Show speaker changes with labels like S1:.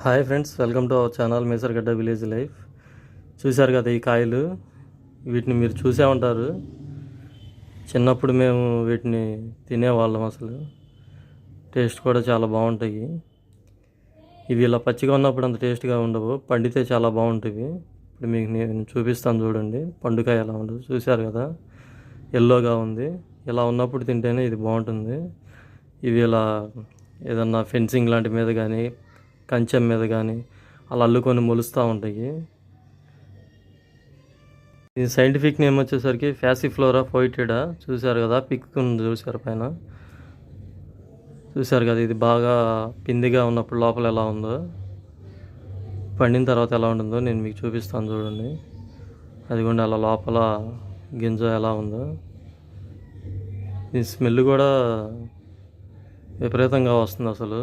S1: Hi friends, welcome to our channel Mesargadda village life. చూశారు కదా ఈ కాయలు, వీటిని మీరు చూసే ఉంటారు. చిన్నప్పుడు మేము వీటిని తినేవాళ్ళం. అసలు టేస్ట్ కూడా చాలా బాగుంటాయి. ఇవి ఇలా పచ్చిగా ఉన్నప్పుడు అంత టేస్ట్గా ఉండవు, పండితే చాలా బాగుంటాయి. ఇప్పుడు మీకు నేను చూపిస్తాను చూడండి. పండుకాయ ఎలా ఉండదు చూశారు కదా, ఎల్లోగా ఉంది. ఇలా ఉన్నప్పుడు తింటేనే ఇది బాగుంటుంది. ఇవి ఇలా ఏదన్నా ఫెన్సింగ్ లాంటి మీద కానీ కంచెం మీద కానీ అలా అల్లుకొని మొలుస్తూ ఉంటాయి. ఇది సైంటిఫిక్ నేమ్ వచ్చేసరికి ఫ్యాసిఫ్లోరా ఫోయిటిడా. చూశారు కదా, పిక్ ఉంది చూశారు పైన. చూశారు కదా, ఇది బాగా పిందిగా ఉన్నప్పుడు లోపల ఎలా ఉందో, పండిన తర్వాత ఎలా ఉంటుందో నేను మీకు చూపిస్తాను చూడండి. అదిగోండి అలా లోపల గింజ ఎలా ఉందో. ఈ స్మెల్ కూడా విపరీతంగా వస్తుంది అసలు.